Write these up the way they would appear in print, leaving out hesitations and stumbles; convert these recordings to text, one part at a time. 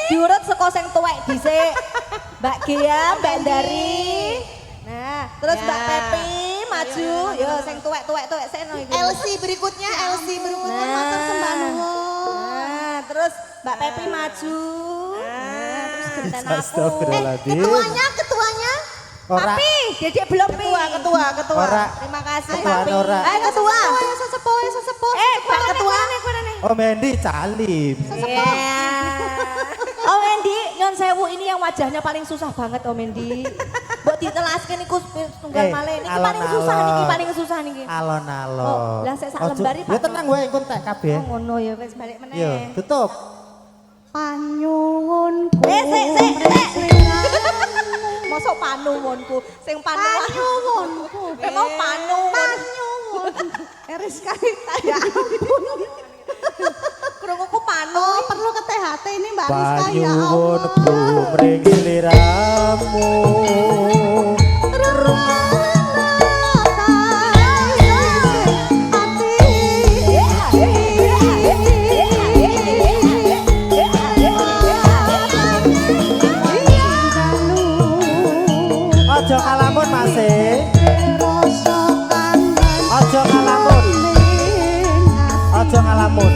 diurut saka sing tuwek dhisik. Mbak Gia, Mbak Dari. Nah, terus Mbak Pepi maju. Yo sing tuwek-tuwek seno iki. Elsie berikutnya, matur sembah nuwun. Nah, terus Mbak Pepi maju. Nah, terus genten aku. Astagfirullahaladzim. Ketuanya. Ora. Tapi, Dedek belum pi. Ketua. Ora. Terima kasih Ketua Papi. Nora. Ayo ketua. Sesepuh. Pak ketua. Oh Mendi Calim. Iya. Om Endi, nyon sewu ini yang wajahnya paling susah banget Om Endi. Mbok ditelaskan iku tunggal malih niki paling susah niki. Alon-alon. Oh, lah sik sak lembar iki. Ya tenang wae engko tak kabeh. Oh ngono ya wis balik meneh. Yo, tutup. Panyuwunku. Sik. Mosok panuwunku, sing Panyuwunku. Mau panuwun. Eris kali ya ampun. Krunguku panu. Oh, perlu ke THT ini Mbak Rizka ya Panyuwunku Allah. mring sliramu. Aja kalamun Mas. Aja ngalamun. Aja ngalamun.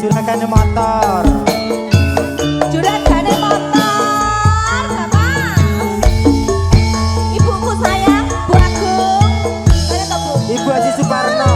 Juragan motor. Juragane motor, Bapak. Ibuku sayang, Bu Agung. Mana toh Bu? Ibu Haji Suparno.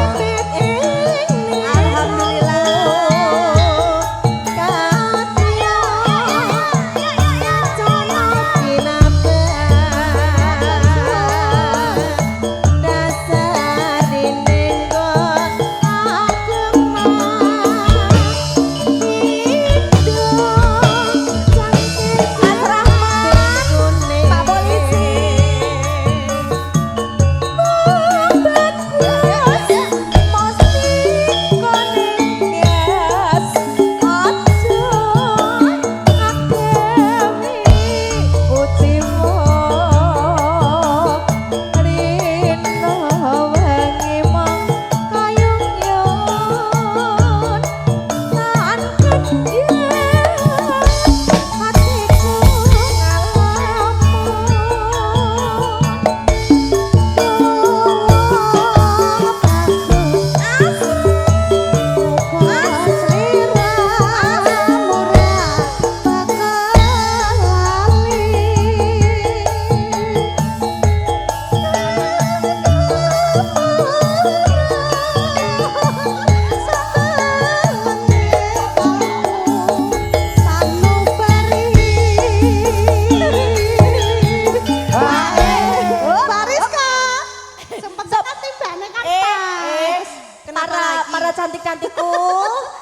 Para cantik-cantikku,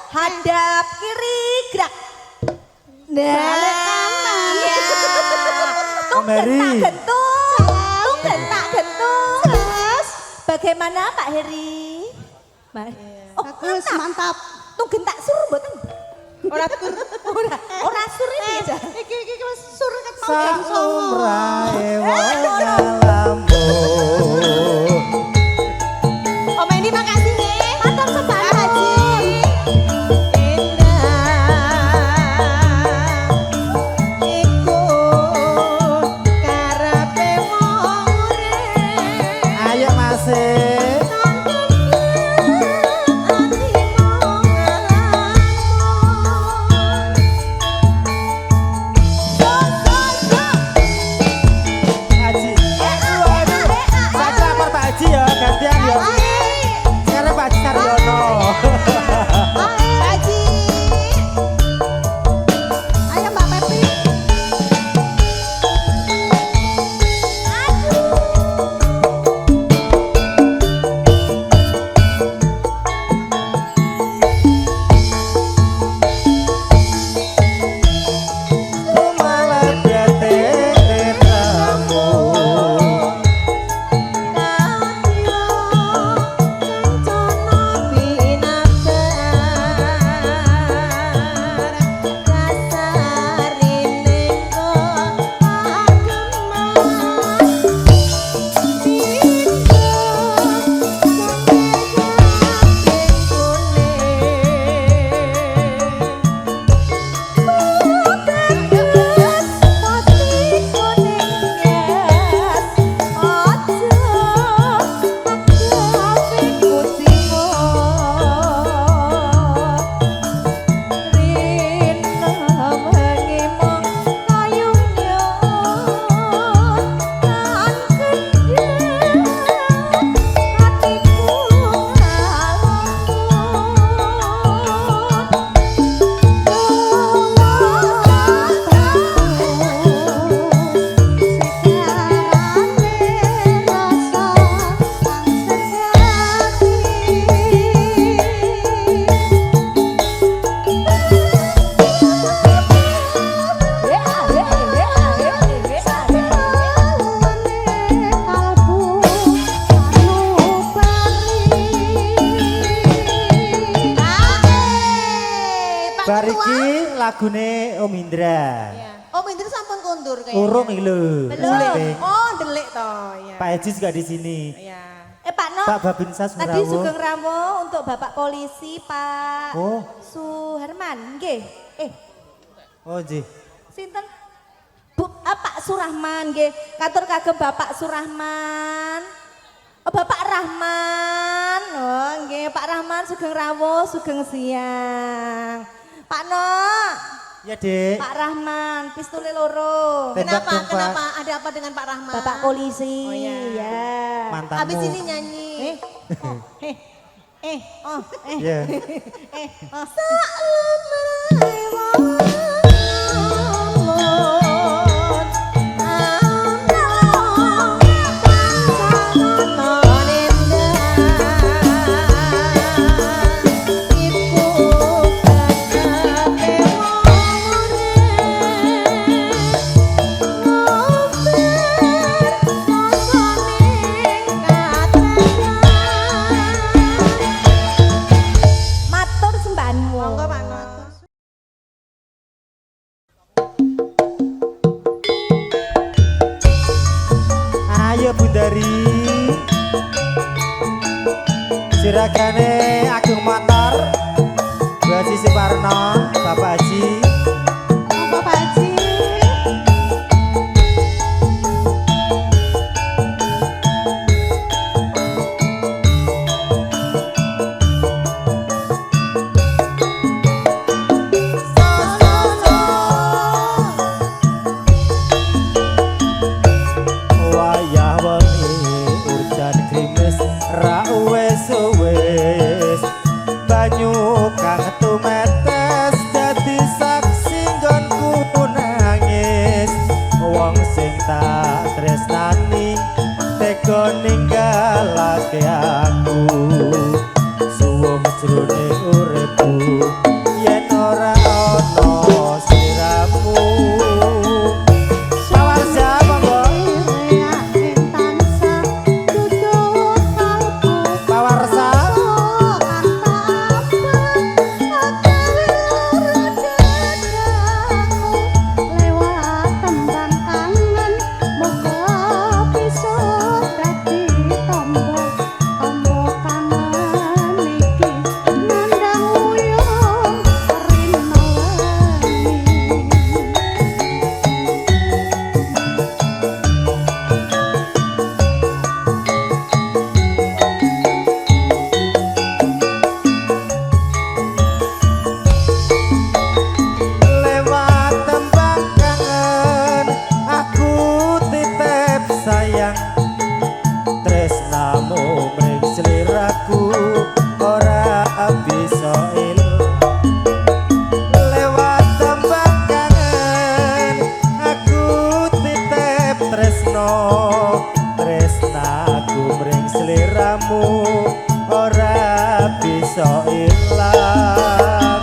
hadap kiri gerak. Nah, ya. Oh, Mary. Gentak gentung. Bagaimana Pak Heri? Oh, Bagus, mantap. Tuh gentak sur mboten. Ora sur ini aja. Iki wis sur ket mau Sa jam 09.00. umrahe wong dalammu. Om Endi makasih nggih. Matur sembah Haji. Ayo Mas. Haji. Bar iki lagune Om Indra. Om Indra sampun kondur kayaknya. Urung iki lho. Belum. Oh, delik toh. Ya. Pak Ejis gak di sini. Ya. Pak No. Pak Babinsa Tadi Surawo. Sugeng Rawo untuk Bapak Polisi Pak Oh. Suherman, nggih. Oh, nggih. Sinten? Pak Surahman nggih. Katur kagem Bapak Surahman. Oh, Bapak Rahman. Oh, nggih, Pak Rahman Sugeng Rawo, Sugeng Siang. Pak No. Ya, Dek. Pak Rahman, pistole loro. Tembak Kenapa? dong, Pak. Kenapa? Ada apa dengan Pak Rahman? Bapak polisi. Oh, iya. Ya. Mantanmu. Habis ini nyanyi. Ya. Matur sembahanmu. Monggo Pak Not. Ayo Bundari. Siragane Agung Motor. Bu Haji Suparno, Bapak Haji. Monggo Pak Haji. Wayah wengi urjan krimis ra wes banyu kang tumetes dadi saksi nggonku nangis wong sing tak tresnani tega ninggalake aku suwung jroning uripku yen ora ana sliramu. Ora bisa ilang.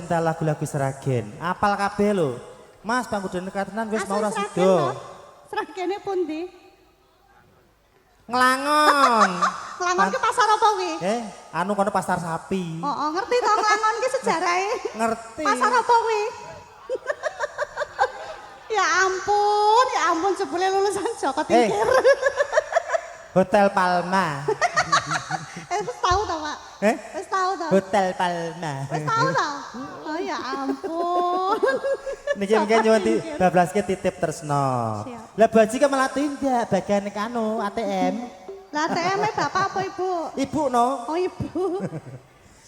pecinta lagu-lagu Seragen. Apal kabeh lho. Mas pangudene katenan wis mau ra Seragen, sida. no? Seragene pundi? Nglangon. Langon ke pasar apa kuwi? Anu kono pasar sapi. Oh, ngerti to Langon ki sejarahe. Ngerti. Pasar apa kuwi? Ya ampun jebule lulusan Joko Tingkir. Hotel Palma. Wis tahu to, Pak? Wis tahu to? Hotel Palma. Wis tahu to? Oh ya ampun. Niki mungkin nyuwun bablaske titip tresno. Siap. Lah baji ke malah tindak bagian kanu ATM. Lah ATM-e bapak apa ibu? Ibu no. Oh ibu.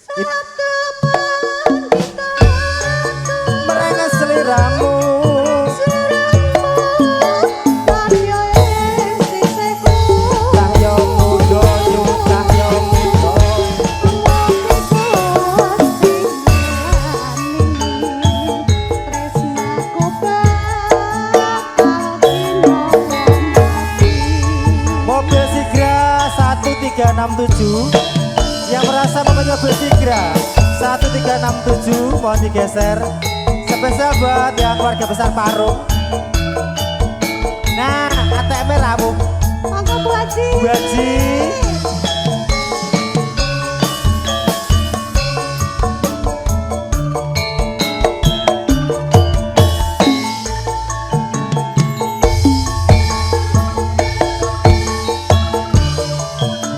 Satu pandita Merenges seliramu. Mobil Sigra 1367 yang merasa mempunyai mobil Sigra 1367 mohon digeser spesial buat yang keluarga besar Parung. Nah ATM ramu Monggo Bu Haji. Bu Haji.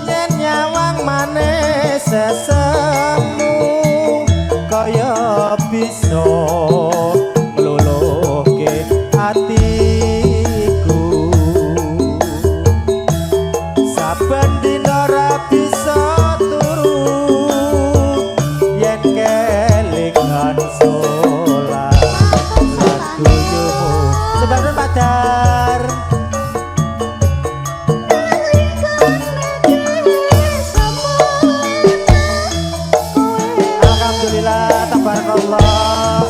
Yen nyawang manis sesemu kaya bisa ngluluhke atiku. Saben dina ra bisa turu yen kelingan solat lagumu. Sebagai Padar. Alhamdulillah, tabarakallah.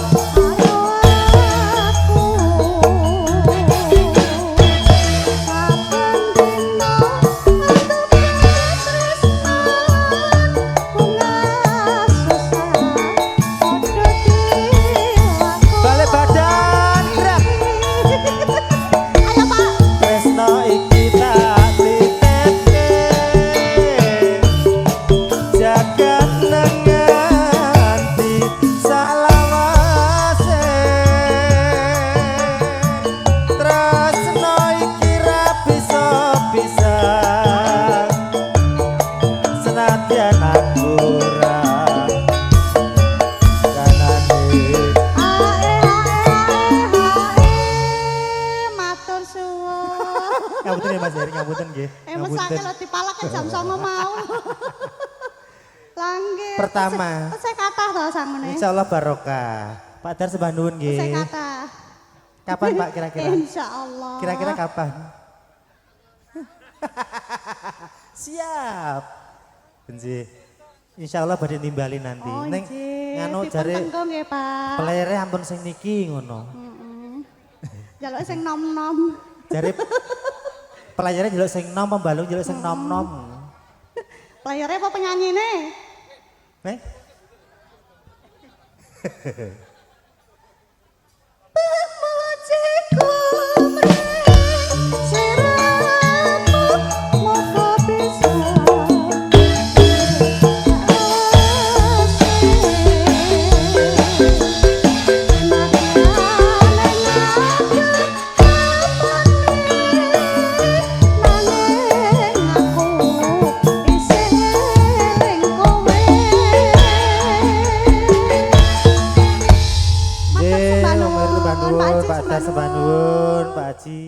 Balik badan, gerak. Tresno iki tak titipke, jagat nenganti salawase. Tresno iki ra bisa pisah, senadyan aku ra kanane. Matur suwun. Ngapunten ya Mas Heri, ngapunten nggih. Mesake lho dipalak jam 09.00 mau. Langge. Pertama. Saya kathah to samene. Insyaallah barokah. Pak Dar sembah nuwun Saya nggih. kathah. Kapan Pak kira-kira? Insyaallah. Kira-kira kapan? Siap. Benji. Insyaallah badhe nimbali nanti. Oh, Ning nggih. nganu Dipun jare tenggo nggih, Pak. pelayare ampun sing niki ngono. Jaluk sing nom-nom. Jare pelayare njaluk sing nom, pembalung njaluk sing nom-nom. Layare apa penyanyine? Nih. Pemujiku mreng siramu moga bisa Pak Dar sembah nuwun, Pak Haji.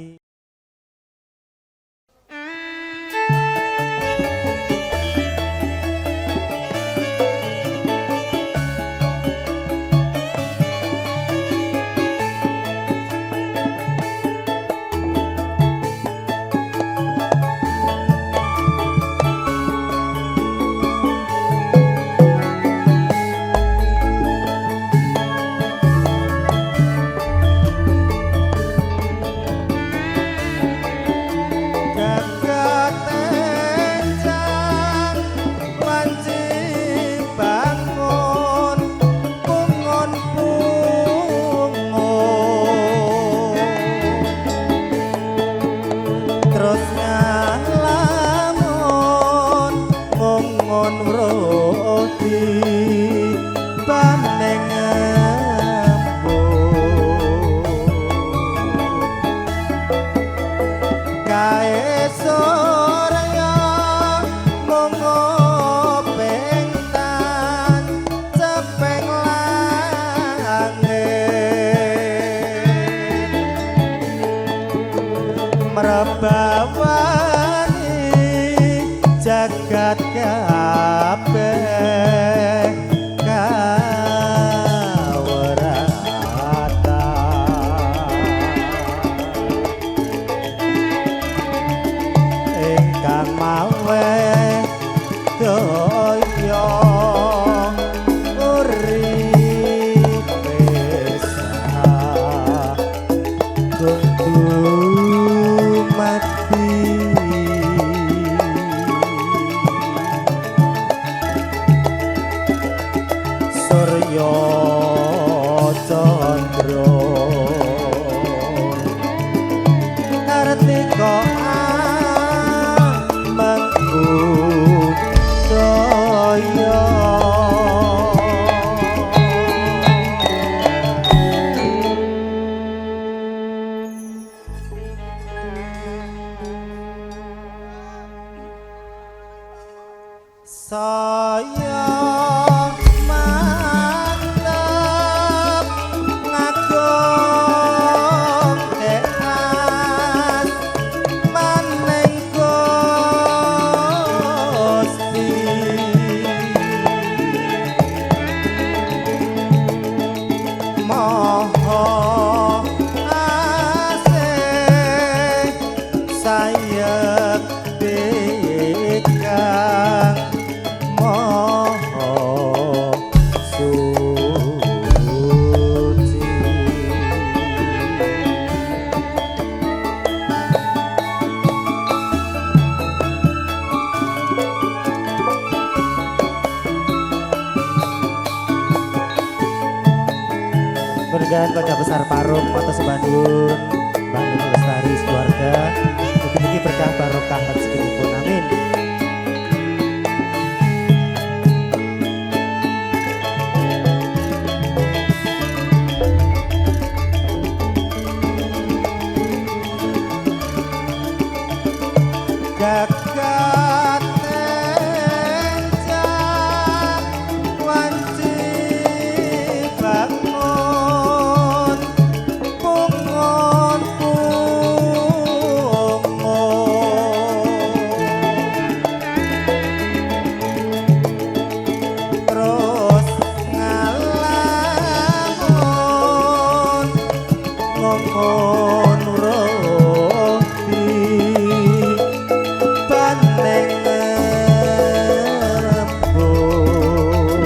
mrebawani jagat kabeh kawratan ingkang mawe daya uripe sakudu mati Surya Candra Kartika mengku daya saya mantep ngagem keas maning Gusti Maha asih sayekti kang Maha suci Berkat Kota Besar Parung Matos Bandung Bandung Lestari keluarga mugi-mugi berkah barokah rezekinipun amin. Jagat enjang wanci bangun pungun terus ngalamun ngomong roti bandeng embun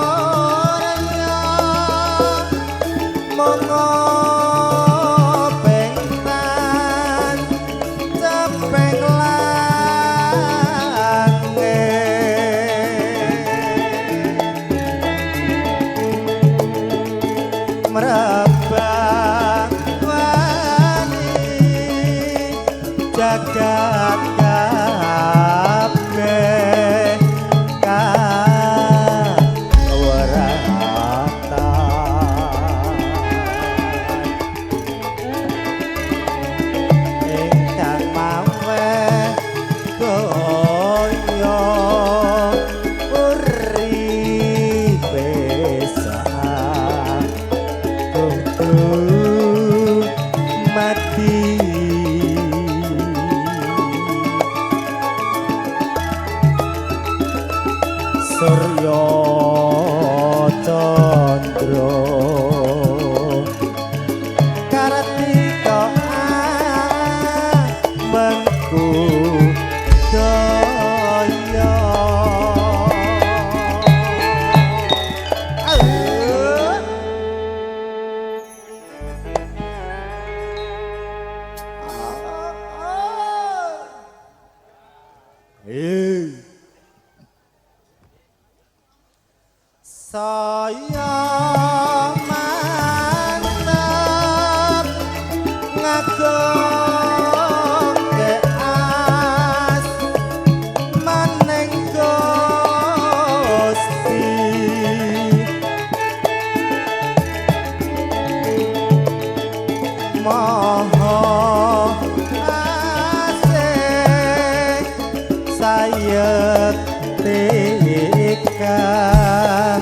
kaesornya mongo pengtan cepeng lange merabang wani jagat kabeh kawratan ingkang mawe daya uripe sakudu mati Surya Candra Kartika mengku daya saya mantep ngagem keas maning Gusti Maha asih sayekti kang